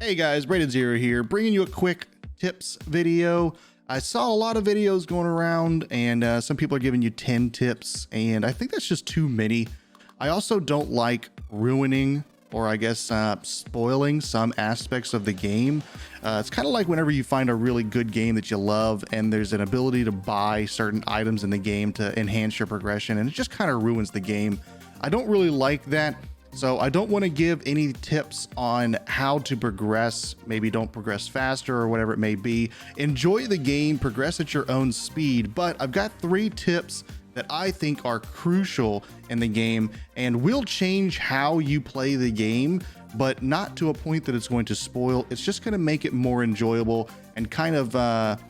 Hey guys, Braden Zero here, bringing you a quick tips video. I saw a lot of videos going around and some people are giving you 10 tips and I think that's just too many. I also don't like ruining or I guess spoiling some aspects of the game. It's kind of like whenever you find a really good game that you love and there's an ability to buy certain items in the game to enhance your progression, and it just kind of ruins the game. I don't really like that. So I don't want to give any tips on how to progress. Maybe don't progress faster or whatever it may be. Enjoy the game, progress at your own speed. But I've got 3 tips that I think are crucial in the game and will change how you play the game, but not to a point that it's going to spoil. It's just going to make it more enjoyable and kind of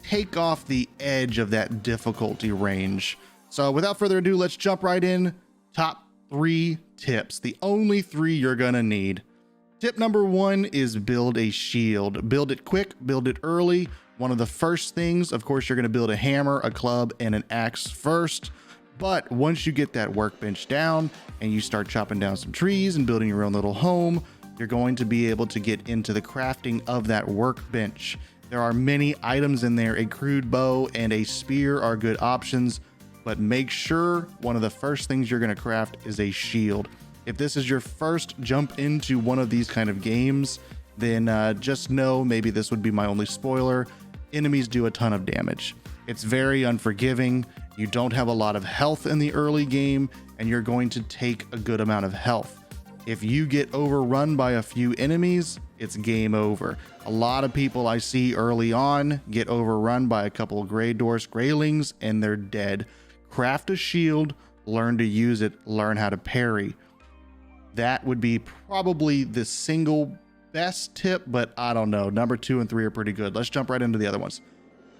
take off the edge of that difficulty range. So without further ado, let's jump right in. Top 3 tips, the only 3 you're gonna need. Tip number 1 is build a shield. Build it quick, build it early. One of the first things, of course, you're gonna build a hammer, a club, and an axe first. But once you get that workbench down and you start chopping down some trees and building your own little home, you're going to be able to get into the crafting of that workbench. There are many items in there. A crude bow and a spear are good options, but make sure one of the first things you're going to craft is a shield. If this is your first jump into one of these kind of games, then just know, maybe this would be my only spoiler, enemies do a ton of damage. It's very unforgiving. You don't have a lot of health in the early game, and you're going to take a good amount of health. If you get overrun by a few enemies, it's game over. A lot of people I see early on get overrun by a couple of gray dwarfs, graylings, and they're dead. Craft a shield, learn to use it, learn how to parry. That would be probably the single best tip, but I don't know. Number 2 and 3 are pretty good. Let's jump right into the other ones.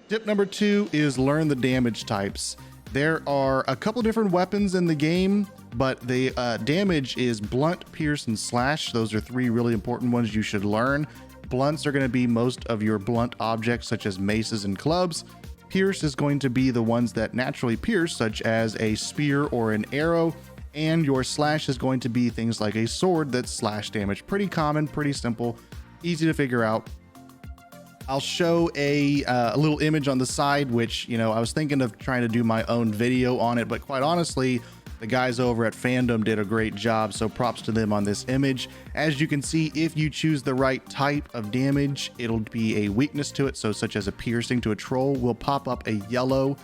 Tip number 2 is learn the damage types. There are a couple different weapons in the game, but the damage is blunt, pierce, and slash. Those are 3 really important ones you should learn. Blunts are going to be most of your blunt objects, such as maces and clubs. Pierce is going to be the ones that naturally pierce, such as a spear or an arrow, and your slash is going to be things like a sword that slash damage. Pretty common, pretty simple, easy to figure out. I'll show a little image on the side, which, you know, I was thinking of trying to do my own video on it, but quite honestly, the guys over at Fandom did a great job, so props to them on this image. As you can see, if you choose the right type of damage, it'll be a weakness to it, so such as a piercing to a troll will pop up a yellow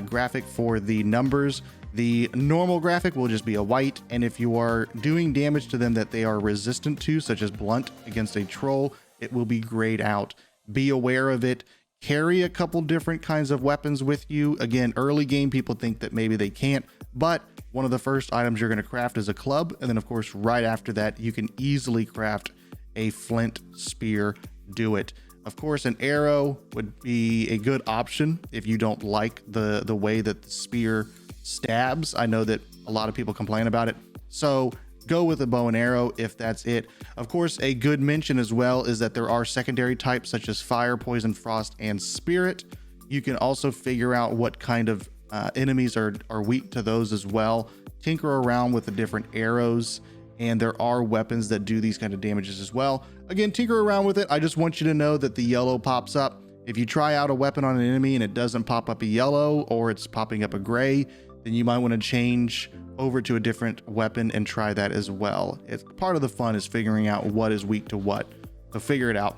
graphic for the numbers. The normal graphic will just be a white, and if you are doing damage to them that they are resistant to, such as blunt against a troll, it will be grayed out. Be aware of it. Carry a couple different kinds of weapons with you. Again, early game people think that maybe they can't, but one of the first items you're going to craft is a club, and then of course right after that you can easily craft a flint spear. Do it. Of course, an arrow would be a good option if you don't like the way that the spear stabs. I know that a lot of people complain about it, so go with a bow and arrow if that's it. Of course, a good mention as well is that there are secondary types such as fire, poison, frost, and spirit. You can also figure out what kind of enemies are weak to those as well. Tinker around with the different arrows, and there are weapons that do these kind of damages as well. Again, tinker around with it. I just want you to know that the yellow pops up. If you try out a weapon on an enemy and it doesn't pop up a yellow, or it's popping up a gray, then you might want to change over to a different weapon and try that as well. It's part of the fun is figuring out what is weak to what. So figure it out.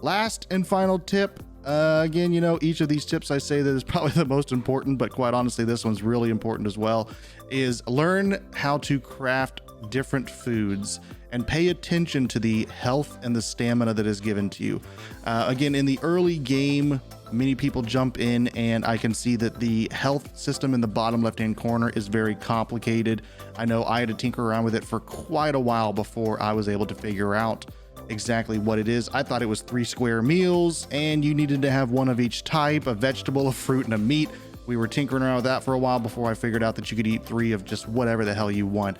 Last and final tip. Again, you know, each of these tips I say that is probably the most important, but quite honestly, this one's really important as well, is learn how to craft different foods and pay attention to the health and the stamina that is given to you. Again, in the early game, many people jump in and I can see that the health system in the bottom left-hand corner is very complicated. I know I had to tinker around with it for quite a while before I was able to figure out exactly what it is. I thought it was 3 square meals and you needed to have one of each type, a vegetable, a fruit, and a meat. We were tinkering around with that for a while before I figured out that you could eat 3 of just whatever the hell you want.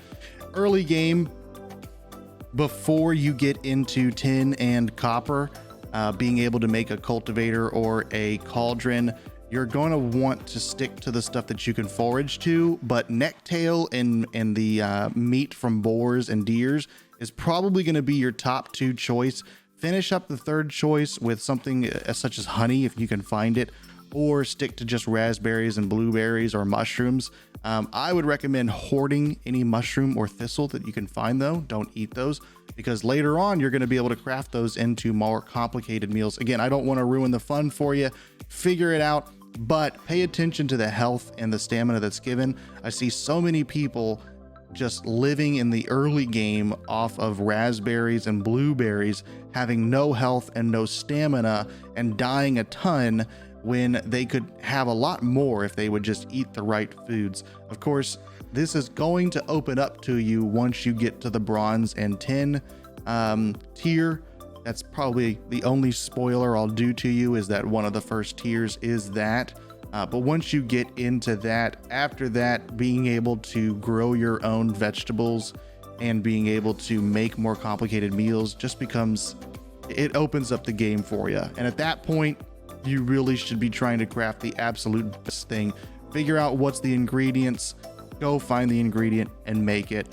Early game, before you get into tin and copper, being able to make a cultivator or a cauldron, you're going to want to stick to the stuff that you can forage to, but necktail and the meat from boars and deers is probably going to be your top 2 choice. Finish up the 3rd choice with something such as honey if you can find it, or stick to just raspberries and blueberries or mushrooms. I would recommend hoarding any mushroom or thistle that you can find though. Don't eat those, because later on you're going to be able to craft those into more complicated meals. Again, I don't want to ruin the fun for you. Figure it out, but pay attention to the health and the stamina that's given. I see so many people just living in the early game off of raspberries and blueberries, having no health and no stamina and dying a ton, when they could have a lot more if they would just eat the right foods. Of course, this is going to open up to you once you get to the bronze and 10 tier. That's probably the only spoiler I'll do to you, is that one of the first tiers is that. But once you get into that, after that, being able to grow your own vegetables and being able to make more complicated meals just becomes, it opens up the game for you. And at that point, you really should be trying to craft the absolute best thing. Figure out what's the ingredients, go find the ingredient and make it.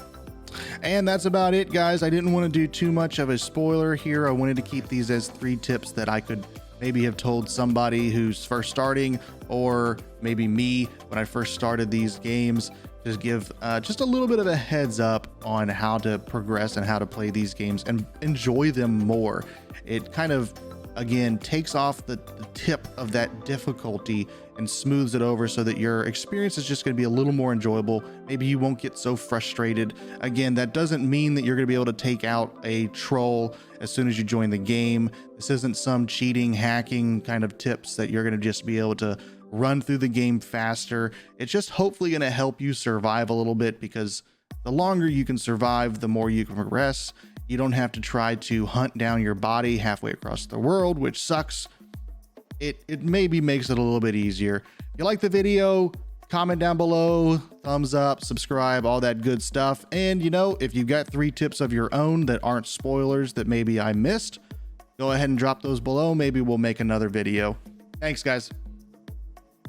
And that's about it, guys. I didn't want to do too much of a spoiler here. I wanted to keep these as 3 tips that I could maybe have told somebody who's first starting, or maybe me when I first started these games, to give just a little bit of a heads up on how to progress and how to play these games and enjoy them more. It kind of, again, takes off the tip of that difficulty and smooths it over so that your experience is just going to be a little more enjoyable. Maybe you won't get so frustrated. Again, that doesn't mean that you're going to be able to take out a troll as soon as you join the game. This isn't some cheating, hacking kind of tips that you're going to just be able to run through the game faster. It's just hopefully going to help you survive a little bit, because the longer you can survive, the more you can progress. You don't have to try to hunt down your body halfway across the world, which sucks. It maybe makes it a little bit easier. If you like the video, comment down below, thumbs up, subscribe, all that good stuff. And you know, if you've got 3 tips of your own that aren't spoilers that maybe I missed, go ahead and drop those below. Maybe we'll make another video. Thanks, guys.